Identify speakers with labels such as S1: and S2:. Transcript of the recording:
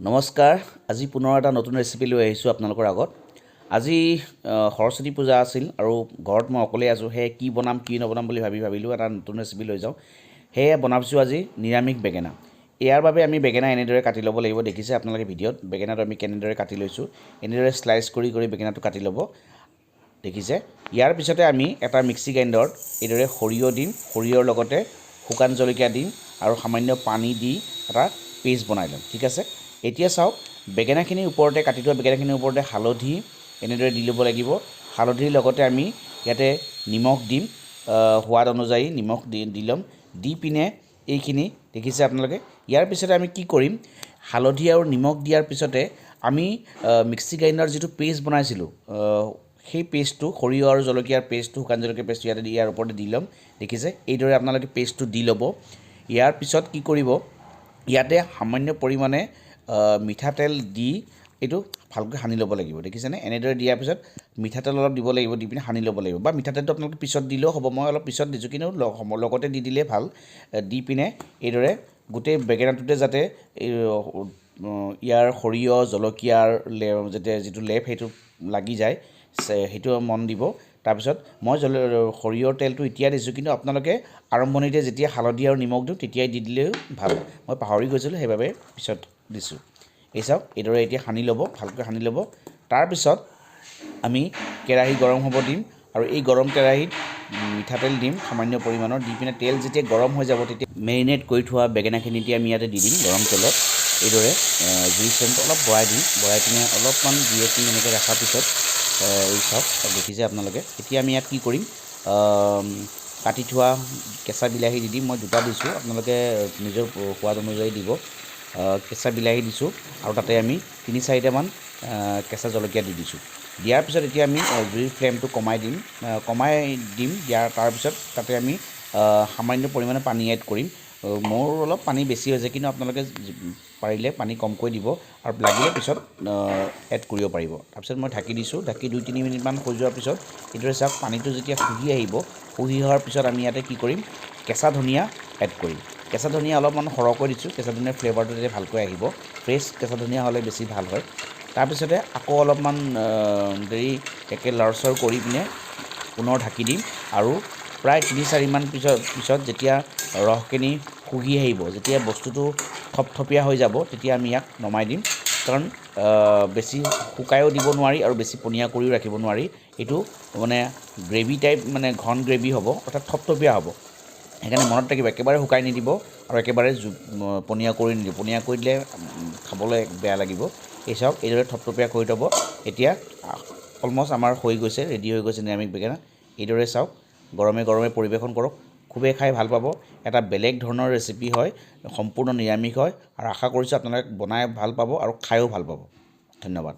S1: নমস্কাৰ আজি পুনৰ এটা নতুন ৰেচিপি লৈ আহিছোঁ আপোনালোকৰ আগত আজি সৰস্বতী পূজা আছিল আৰু ঘৰত মই অকলে আছোঁ হে কি বনাম কি নবনাম বুলি ভাবিলোঁ এটা নতুন ৰেচিপি লৈ যাওঁ হেয়ে বনাইছোঁ আজি নিৰামিষ বেঙেনা ইয়াৰ বাবে আমি বেঙেনা এনেদৰে কাটি ল'ব লাগিব দেখিছে আপোনালোকে ভিডিঅ'ত বেঙেনাটো আমি কেনেদৰে কাটি লৈছোঁ এনেদৰে স্লাইচ কৰি বেঙেনাটো কাটি ল'ব দেখিছে ইয়াৰ পিছতে আমি এটা মিক্সি গ্ৰাইণ্ডাৰত এইদৰে সৰিয়হ দিম সৰিয়হৰ লগতে শুকান জলকীয়া দিম আৰু সামান্য পানী দি এটা পেষ্ট বনাই ল'ম ঠিক আছে এতিয়া চাওক বেঙেনাখিনিৰ ওপৰতে কাটি থোৱা বেঙেনাখিনিৰ ওপৰতে হালধি এনেদৰে দি ল'ব লাগিব হালধিৰ লগতে আমি ইয়াতে নিমখ দিম সোৱাদ অনুযায়ী নিমখ দি ল'ম দি পিনে এইখিনি দেখিছে আপোনালোকে ইয়াৰ পিছতে আমি কি কৰিম হালধি আৰু নিমখ দিয়াৰ পিছতে আমি মিক্সি গ্ৰাইণ্ডাৰ যিটো পেষ্ট বনাইছিলোঁ সেই পেষ্টটো সৰিয়হ আৰু জলকীয়াৰ পেষ্টটো শুকান জলকীয়াৰ পেষ্টটো ইয়াৰ ওপৰতে দি ল'ম দেখিছে এইদৰে আপোনালোকে পেষ্টটো দি ল'ব ইয়াৰ পিছত কি কৰিব ইয়াতে সামান্য পৰিমাণে মিঠাতেল দি এইটো ভালকৈ সানি ল'ব লাগিব দেখিছেনে এনেদৰে দিয়াৰ পিছত মিঠাতেল অলপ দিব লাগিব দি পিনে সানি ল'ব লাগিব বা মিঠাতেলটো আপোনালোকে পিছত দিলেও হ'ব মই অলপ পিছত দিছোঁ কিন্তু লগতে দি দিলে ভাল দি পিনে এইদৰে গোটেই বেঙেনাটোতে যাতে ইয়াৰ সৰিয়হ জলকীয়াৰ যিটো লেপ সেইটো লাগি যায় সেইটো মন দিব তাৰপিছত মই সৰিয়হৰ তেলটো এতিয়া দিছোঁ কিন্তু আপোনালোকে আৰম্ভণিতে যেতিয়া হালধি আৰু নিমখ দিওঁ তেতিয়াই দি দিলেও ভাল মই পাহৰি গৈছিলোঁ সেইবাবে পিছত দিছোঁ এই চাওক এইদৰে এতিয়া সানি ল'ব ভালকৈ সানি ল'ব তাৰপিছত আমি কেৰাহী গৰম হ'ব দিম আৰু এই গৰম কেৰাহীত মিঠাতেল দিম সামান্য পৰিমাণৰ দি পিনে তেল যেতিয়া গৰম হৈ যাব তেতিয়া মেৰিনেট কৰি থোৱা বেঙেনাখিনি আমি ইয়াতে দি দিম গৰম তেলত এইদৰে জুইৰ ফ্লেমটো অলপ বঢ়াই দিম বঢ়াই পিনে অলপমান দুই এক মিনিট এনেকৈ ৰখাৰ পিছত এই চাওক দেখিছে আপোনালোকে এতিয়া আমি ইয়াত কি কৰিম কাটি থোৱা কেঁচা বিলাহী দি দিম মই দুটা দিছোঁ আপোনালোকে নিজৰ সোৱাদ অনুযায়ী দিব কেঁচা বিলাহী দিছোঁ আৰু তাতে আমি ৩-৪টামান কেঁচা জলকীয়া দি দিছোঁ দিয়াৰ পিছত এতিয়া আমি জুইৰ ফ্লেমটো কমাই দিম দিয়াৰ তাৰপিছত তাতে আমি সামান্য পৰিমাণে পানী এড কৰিম মোৰ অলপ পানী বেছি হৈছে কিন্তু আপোনালোকে পাৰিলে পানী কমকৈ দিব আৰু লাগিলে পিছত এড কৰিব পাৰিব তাৰপিছত মই ঢাকি দিছোঁ ঢাকি 2-3 মিনিটমান হৈ যোৱাৰ পিছত এইদৰে চাওক পানীটো যেতিয়া শুহি আহিব শুহি হোৱাৰ পিছত আমি ইয়াতে কি কৰিম কেঁচা ধনিয়া এড কৰিম কেঁচা ধনিয়া অলপমান সৰহকৈ দিছোঁ কেঁচা ধনিয়াৰ ফ্লেভাৰটো তেতিয়া ভালকৈ আহিব ফ্ৰেছ কেঁচা ধনিয়া হ'লে বেছি ভাল হয় তাৰপিছতে আকৌ অলপমান দেৰি একে লৰচৰ কৰি পিনে পুনৰ ঢাকি দিম আৰু প্ৰায় 3-4 মান পিছত যেতিয়া ৰসখিনি শুহি আহিব যেতিয়া বস্তুটো থপথপীয়া হৈ যাব তেতিয়া আমি ইয়াক নমাই দিম কাৰণ বেছি শুকায়ো দিব নোৱাৰি আৰু বেছি পনীয়া কৰিও ৰাখিব নোৱাৰি এইটো মানে গ্ৰেভি টাইপ মানে ঘন গ্ৰেভি হ'ব অৰ্থাৎ থপথপীয়া হ'ব সেইকাৰণে মনত ৰাখিব একেবাৰে শুকাই নিদিব আৰু একেবাৰে পনীয়া কৰি নিদিব পনীয়া কৰি দিলে খাবলৈ বেয়া লাগিব এই চাওক এইদৰে থপথপীয়া কৰি থ'ব এতিয়া অলমষ্ট আমাৰ হৈ গৈছে ৰেডি হৈ গৈছে নিৰামিষ বেঙেনা এইদৰে চাওক গৰমে গৰমে পৰিৱেশন কৰক খুবেই খাই ভাল পাব এটা বেলেগ ধৰণৰ ৰেচিপি হয় সম্পূৰ্ণ নিৰামিষ হয় আৰু আশা কৰিছোঁ আপোনালোকে বনাই ভাল পাব আৰু খায়ো ভাল পাব ধন্যবাদ